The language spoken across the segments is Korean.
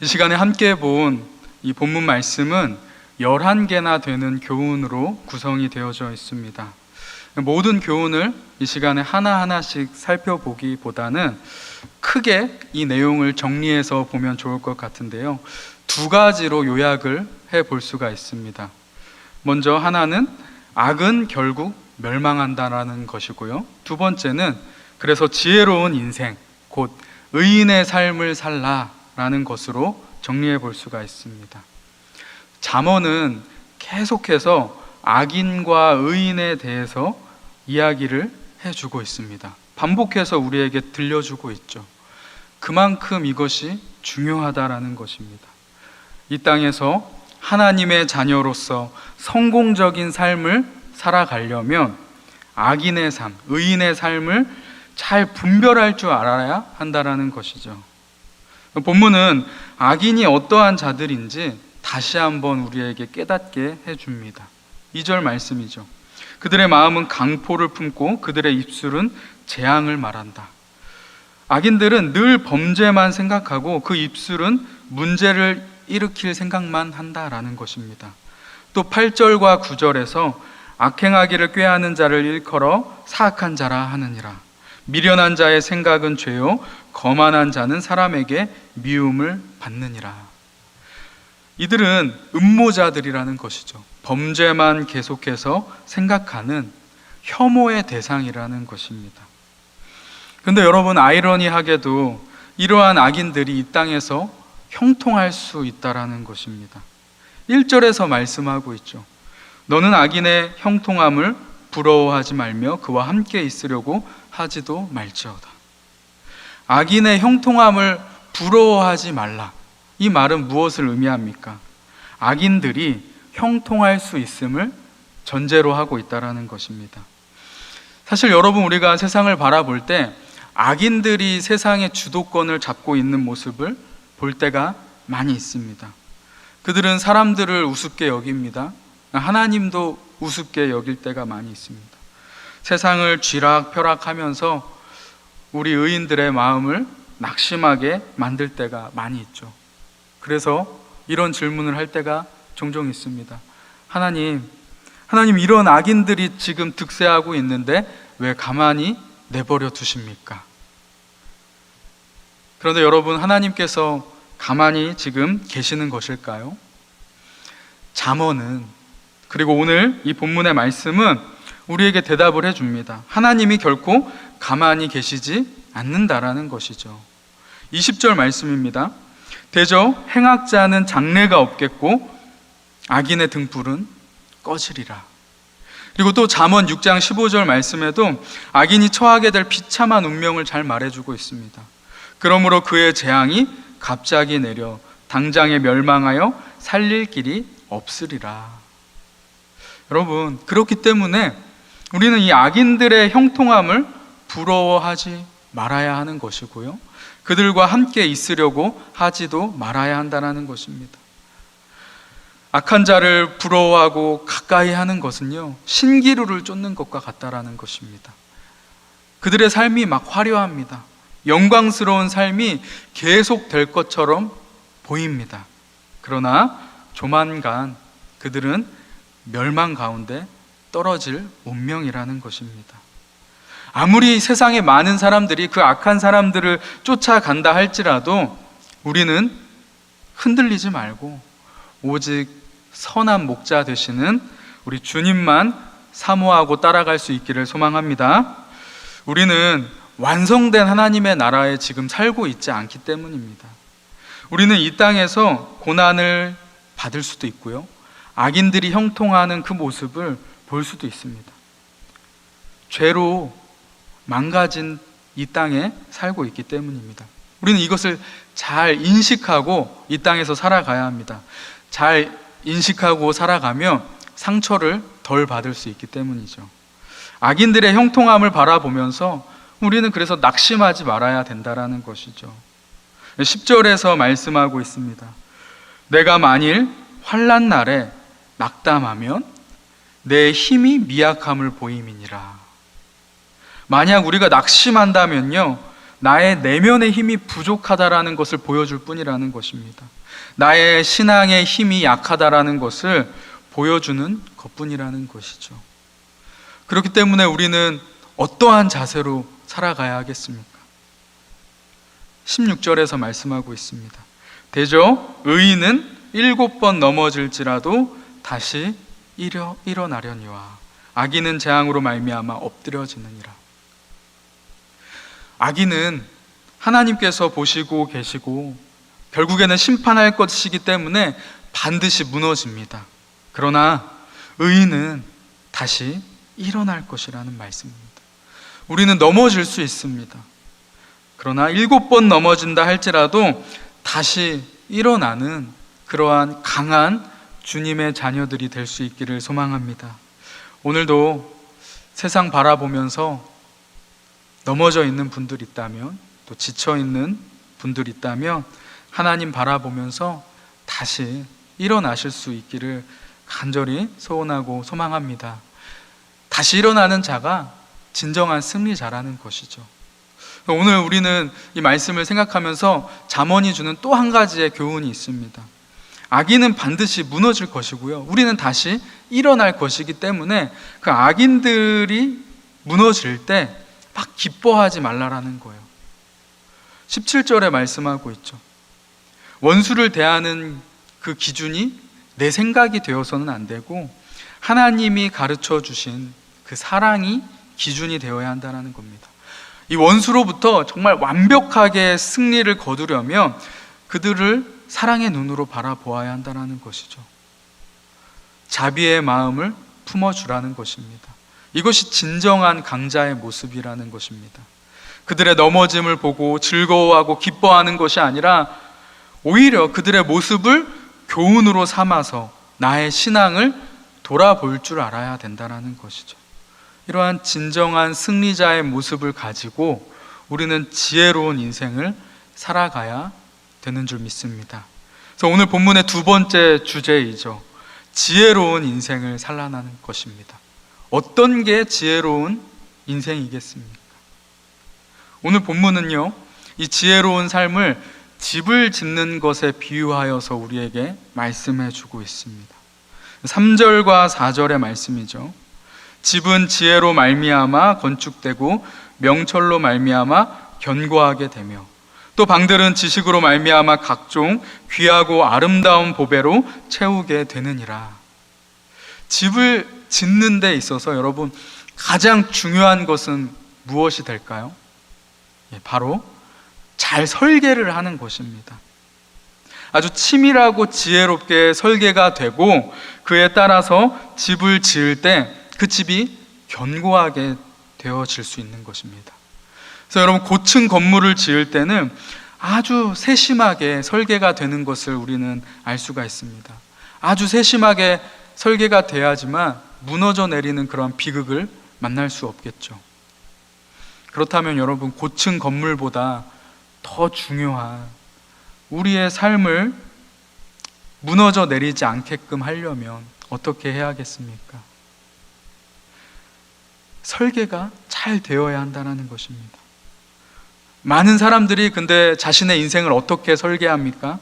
이 시간에 함께 본 이 본문 말씀은 11개나 되는 교훈으로 구성이 되어져 있습니다. 모든 교훈을 이 시간에 하나하나씩 살펴보기보다는 크게 이 내용을 정리해서 보면 좋을 것 같은데요, 두 가지로 요약을 해볼 수가 있습니다. 먼저 하나는 악은 결국 멸망한다라는 것이고요, 두 번째는 그래서 지혜로운 인생, 곧 의인의 삶을 살라라는 것으로 정리해 볼 수가 있습니다. 잠언은 계속해서 악인과 의인에 대해서 이야기를 해주고 있습니다. 반복해서 우리에게 들려주고 있죠. 그만큼 이것이 중요하다라는 것입니다. 이 땅에서 하나님의 자녀로서 성공적인 삶을 살아가려면 악인의 삶, 의인의 삶을 잘 분별할 줄 알아야 한다라는 것이죠. 본문은 악인이 어떠한 자들인지 다시 한번 우리에게 깨닫게 해줍니다. 2절 말씀이죠. 그들의 마음은 강포를 품고 그들의 입술은 재앙을 말한다. 악인들은 늘 범죄만 생각하고 그 입술은 문제를 일으킬 생각만 한다라는 것입니다. 또 8절과 9절에서 악행하기를 꾀하는 자를 일컬어 사악한 자라 하느니라. 미련한 자의 생각은 죄요 거만한 자는 사람에게 미움을 받느니라. 이들은 음모자들이라는 것이죠. 범죄만 계속해서 생각하는 혐오의 대상이라는 것입니다. 그런데 여러분, 아이러니하게도 이러한 악인들이 이 땅에서 형통할 수 있다라는 것입니다. 1절에서 말씀하고 있죠. 너는 악인의 형통함을 부러워하지 말며 그와 함께 있으려고 하지도 말지어다. 악인의 형통함을 부러워하지 말라. 이 말은 무엇을 의미합니까? 악인들이 형통할 수 있음을 전제로 하고 있다는 것입니다. 사실 여러분, 우리가 세상을 바라볼 때 악인들이 세상의 주도권을 잡고 있는 모습을 볼 때가 많이 있습니다. 그들은 사람들을 우습게 여깁니다. 하나님도 우습게 여길 때가 많이 있습니다. 세상을 쥐락펴락하면서 우리 의인들의 마음을 낙심하게 만들 때가 많이 있죠. 그래서 이런 질문을 할 때가 종종 있습니다. 하나님 이런 악인들이 지금 득세하고 있는데 왜 가만히 내버려 두십니까? 그런데 여러분, 하나님께서 가만히 지금 계시는 것일까요? 잠언은, 그리고 오늘 이 본문의 말씀은 우리에게 대답을 해줍니다. 하나님이 결코 가만히 계시지 않는다라는 것이죠. 20절 말씀입니다. 대저 행악자는 장래가 없겠고 악인의 등불은 꺼지리라. 그리고 또 잠언 6장 15절 말씀에도 악인이 처하게 될 비참한 운명을 잘 말해주고 있습니다. 그러므로 그의 재앙이 갑자기 내려 당장에 멸망하여 살릴 길이 없으리라. 여러분, 그렇기 때문에 우리는 이 악인들의 형통함을 부러워하지 말아야 하는 것이고요, 그들과 함께 있으려고 하지도 말아야 한다는 것입니다. 악한 자를 부러워하고 가까이 하는 것은요, 신기루를 쫓는 것과 같다라는 것입니다. 그들의 삶이 막 화려합니다. 영광스러운 삶이 계속될 것처럼 보입니다. 그러나 조만간 그들은 멸망 가운데 떨어질 운명이라는 것입니다. 아무리 세상에 많은 사람들이 그 악한 사람들을 쫓아간다 할지라도 우리는 흔들리지 말고 오직 선한 목자 되시는 우리 주님만 사모하고 따라갈 수 있기를 소망합니다. 우리는 완성된 하나님의 나라에 지금 살고 있지 않기 때문입니다. 우리는 이 땅에서 고난을 받을 수도 있고요, 악인들이 형통하는 그 모습을 볼 수도 있습니다. 죄로 망가진 이 땅에 살고 있기 때문입니다. 우리는 이것을 잘 인식하고 이 땅에서 살아가야 합니다. 잘 인식하고 살아가면 상처를 덜 받을 수 있기 때문이죠. 악인들의 형통함을 바라보면서 우리는 그래서 낙심하지 말아야 된다라는 것이죠. 10절에서 말씀하고 있습니다. 내가 만일 환난 날에 낙담하면 내 힘이 미약함을 보임이니라. 만약 우리가 낙심한다면요, 나의 내면의 힘이 부족하다라는 것을 보여줄 뿐이라는 것입니다. 나의 신앙의 힘이 약하다라는 것을 보여주는 것뿐이라는 것이죠. 그렇기 때문에 우리는 어떠한 자세로 살아가야 하겠습니까? 16절에서 말씀하고 있습니다. 대저 의인은 7번 넘어질지라도 다시 일어나려니와 악인은 재앙으로 말미암아 엎드려지느니라. 악인은 하나님께서 보시고 계시고 결국에는 심판할 것이기 때문에 반드시 무너집니다. 그러나 의인은 다시 일어날 것이라는 말씀입니다. 우리는 넘어질 수 있습니다. 그러나 7번 넘어진다 할지라도 다시 일어나는 그러한 강한 주님의 자녀들이 될 수 있기를 소망합니다. 오늘도 세상 바라보면서 넘어져 있는 분들 있다면, 또 지쳐 있는 분들 있다면 하나님 바라보면서 다시 일어나실 수 있기를 간절히 소원하고 소망합니다. 다시 일어나는 자가 진정한 승리자라는 것이죠. 오늘 우리는 이 말씀을 생각하면서 잠언이 주는 또 한 가지의 교훈이 있습니다. 악인은 반드시 무너질 것이고요, 우리는 다시 일어날 것이기 때문에 그 악인들이 무너질 때 막 기뻐하지 말라라는 거예요. 17절에 말씀하고 있죠. 원수를 대하는 그 기준이 내 생각이 되어서는 안 되고 하나님이 가르쳐 주신 그 사랑이 기준이 되어야 한다는 겁니다. 이 원수로부터 정말 완벽하게 승리를 거두려면 그들을 사랑의 눈으로 바라보아야 한다는 것이죠. 자비의 마음을 품어주라는 것입니다. 이것이 진정한 강자의 모습이라는 것입니다. 그들의 넘어짐을 보고 즐거워하고 기뻐하는 것이 아니라 오히려 그들의 모습을 교훈으로 삼아서 나의 신앙을 돌아볼 줄 알아야 된다는 것이죠. 이러한 진정한 승리자의 모습을 가지고 우리는 지혜로운 인생을 살아가야 되는 줄 믿습니다. 그래서 오늘 본문의 두 번째 주제이죠. 지혜로운 인생을 살아가는 것입니다. 어떤 게 지혜로운 인생이겠습니까? 오늘 본문은요, 이 지혜로운 삶을 집을 짓는 것에 비유하여서 우리에게 말씀해 주고 있습니다. 3절과 4절의 말씀이죠. 집은 지혜로 말미암아 건축되고 명철로 말미암아 견고하게 되며 또 방들은 지식으로 말미암아 각종 귀하고 아름다운 보배로 채우게 되느니라. 집을 짓는 데 있어서 여러분 가장 중요한 것은 무엇이 될까요? 바로 잘 설계를 하는 것입니다. 아주 치밀하고 지혜롭게 설계가 되고 그에 따라서 집을 지을 때 그 집이 견고하게 되어질 수 있는 것입니다. 그래서 여러분 고층 건물을 지을 때는 아주 세심하게 설계가 되는 것을 우리는 알 수가 있습니다. 아주 세심하게 설계가 돼야지만 무너져 내리는 그런 비극을 만날 수 없겠죠. 그렇다면 여러분 고층 건물보다 더 중요한 우리의 삶을 무너져 내리지 않게끔 하려면 어떻게 해야겠습니까? 설계가 잘 되어야 한다는 것입니다. 많은 사람들이 근데 자신의 인생을 어떻게 설계합니까?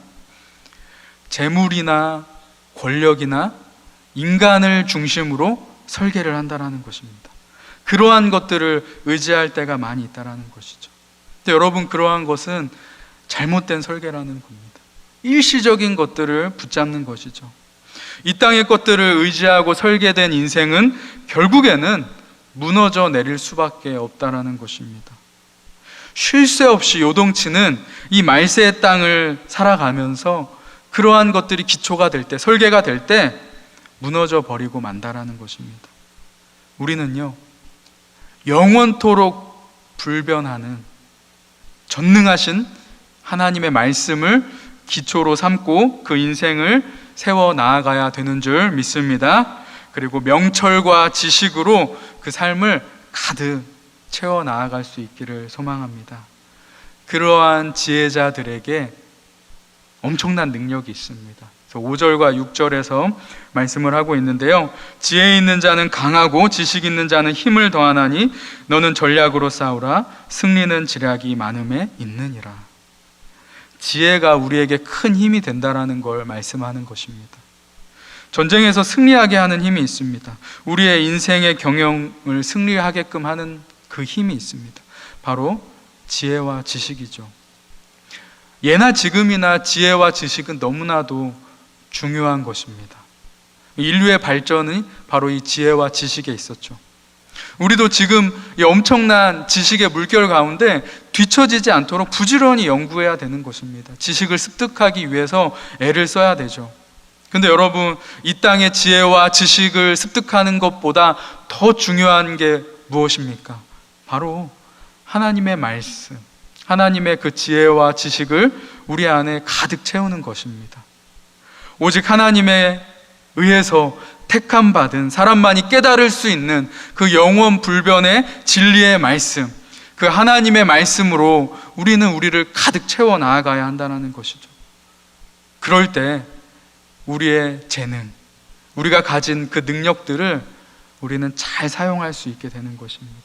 재물이나 권력이나 인간을 중심으로 설계를 한다는 것입니다. 그러한 것들을 의지할 때가 많이 있다는 것이죠. 근데 여러분 그러한 것은 잘못된 설계라는 겁니다. 일시적인 것들을 붙잡는 것이죠. 이 땅의 것들을 의지하고 설계된 인생은 결국에는 무너져 내릴 수밖에 없다라는 것입니다. 쉴 새 없이 요동치는 이 말세의 땅을 살아가면서 그러한 것들이 기초가 될 때, 설계가 될 때 무너져 버리고 만다라는 것입니다. 우리는요, 영원토록 불변하는 전능하신 하나님의 말씀을 기초로 삼고 그 인생을 세워 나아가야 되는 줄 믿습니다. 그리고 명철과 지식으로 그 삶을 가득 채워 나아갈 수 있기를 소망합니다. 그러한 지혜자들에게 엄청난 능력이 있습니다. 그래서 5절과 6절에서 말씀을 하고 있는데요. 지혜 있는 자는 강하고 지식 있는 자는 힘을 더하나니 너는 전략으로 싸우라. 승리는 지략이 많음에 있느니라. 지혜가 우리에게 큰 힘이 된다라는 걸 말씀하는 것입니다. 전쟁에서 승리하게 하는 힘이 있습니다. 우리의 인생의 경영을 승리하게끔 하는 그 힘이 있습니다. 바로 지혜와 지식이죠. 예나 지금이나 지혜와 지식은 너무나도 중요한 것입니다. 인류의 발전이 바로 이 지혜와 지식에 있었죠. 우리도 지금 이 엄청난 지식의 물결 가운데 뒤처지지 않도록 부지런히 연구해야 되는 것입니다. 지식을 습득하기 위해서 애를 써야 되죠. 근데 여러분, 이 땅의 지혜와 지식을 습득하는 것보다 더 중요한 게 무엇입니까? 바로 하나님의 말씀, 하나님의 그 지혜와 지식을 우리 안에 가득 채우는 것입니다. 오직 하나님에 의해서 택함 받은 사람만이 깨달을 수 있는 그 영원 불변의 진리의 말씀, 그 하나님의 말씀으로 우리는 우리를 가득 채워 나아가야 한다는 것이죠. 그럴 때 우리의 재능, 우리가 가진 그 능력들을 우리는 잘 사용할 수 있게 되는 것입니다.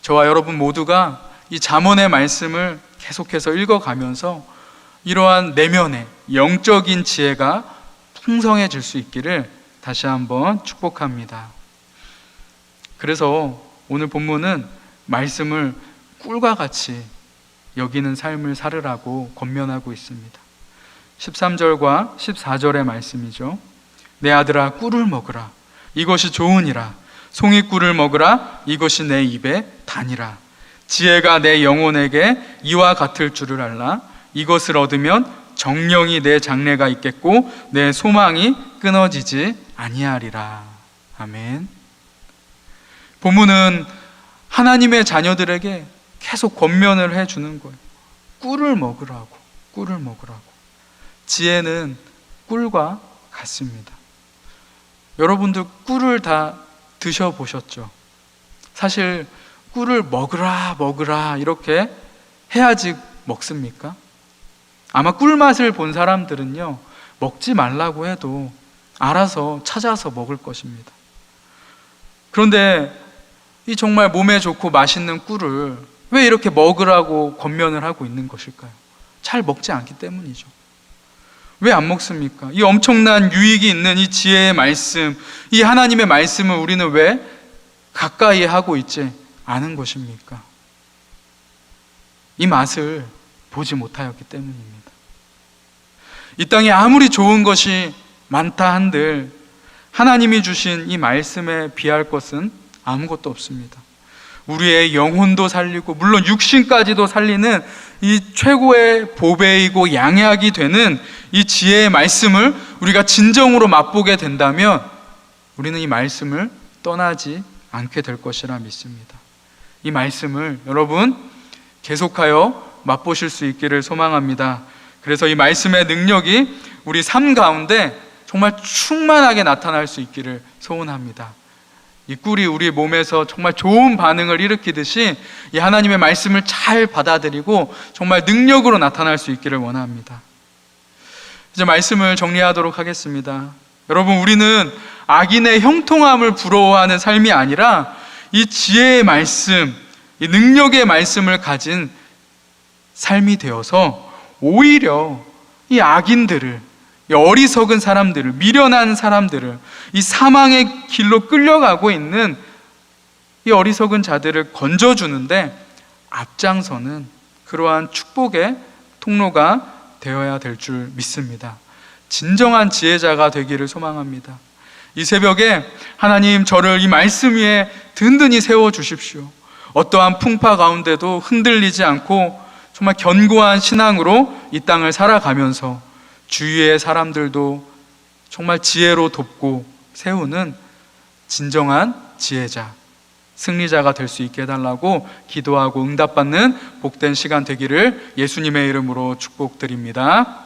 저와 여러분 모두가 이 잠언의 말씀을 계속해서 읽어가면서 이러한 내면의 영적인 지혜가 풍성해질 수 있기를 다시 한번 축복합니다. 그래서 오늘 본문은 말씀을 꿀과 같이 여기는 삶을 살으라고 권면하고 있습니다. 13절과 14절의 말씀이죠. 내 아들아 꿀을 먹으라. 이것이 좋으니라. 송이꿀을 먹으라. 이것이 내 입에 단이라. 지혜가 내 영혼에게 이와 같을 줄을 알라. 이것을 얻으면 정령이 내 장래가 있겠고 내 소망이 끊어지지 아니하리라. 아멘. 본문은 하나님의 자녀들에게 계속 권면을 해주는 거예요. 꿀을 먹으라고, 꿀을 먹으라고. 지혜는 꿀과 같습니다. 여러분들 꿀을 다 드셔보셨죠? 사실 꿀을 먹으라 먹으라 이렇게 해야지 먹습니까? 아마 꿀맛을 본 사람들은요, 먹지 말라고 해도 알아서 찾아서 먹을 것입니다. 그런데 이 정말 몸에 좋고 맛있는 꿀을 왜 이렇게 먹으라고 권면을 하고 있는 것일까요? 잘 먹지 않기 때문이죠. 왜 안 먹습니까? 이 엄청난 유익이 있는 이 지혜의 말씀, 이 하나님의 말씀을 우리는 왜 가까이 하고 있지 않은 것입니까? 이 맛을 보지 못하였기 때문입니다. 이 땅에 아무리 좋은 것이 많다 한들 하나님이 주신 이 말씀에 비할 것은 아무것도 없습니다. 우리의 영혼도 살리고 물론 육신까지도 살리는 이 최고의 보배이고 양약이 되는 이 지혜의 말씀을 우리가 진정으로 맛보게 된다면 우리는 이 말씀을 떠나지 않게 될 것이라 믿습니다. 이 말씀을 여러분 계속하여 맛보실 수 있기를 소망합니다. 그래서 이 말씀의 능력이 우리 삶 가운데 정말 충만하게 나타날 수 있기를 소원합니다. 이 꿀이 우리 몸에서 정말 좋은 반응을 일으키듯이 이 하나님의 말씀을 잘 받아들이고 정말 능력으로 나타날 수 있기를 원합니다. 이제 말씀을 정리하도록 하겠습니다. 여러분, 우리는 악인의 형통함을 부러워하는 삶이 아니라 이 지혜의 말씀, 이 능력의 말씀을 가진 삶이 되어서 오히려 이 악인들을, 이 어리석은 사람들을, 미련한 사람들을, 이 사망의 길로 끌려가고 있는 이 어리석은 자들을 건져주는데 앞장서는 그러한 축복의 통로가 되어야 될 줄 믿습니다. 진정한 지혜자가 되기를 소망합니다. 이 새벽에 하나님, 저를 이 말씀 위에 든든히 세워주십시오. 어떠한 풍파 가운데도 흔들리지 않고 정말 견고한 신앙으로 이 땅을 살아가면서 주위의 사람들도 정말 지혜로 돕고 세우는 진정한 지혜자, 승리자가 될 수 있게 해달라고 기도하고 응답받는 복된 시간 되기를 예수님의 이름으로 축복드립니다.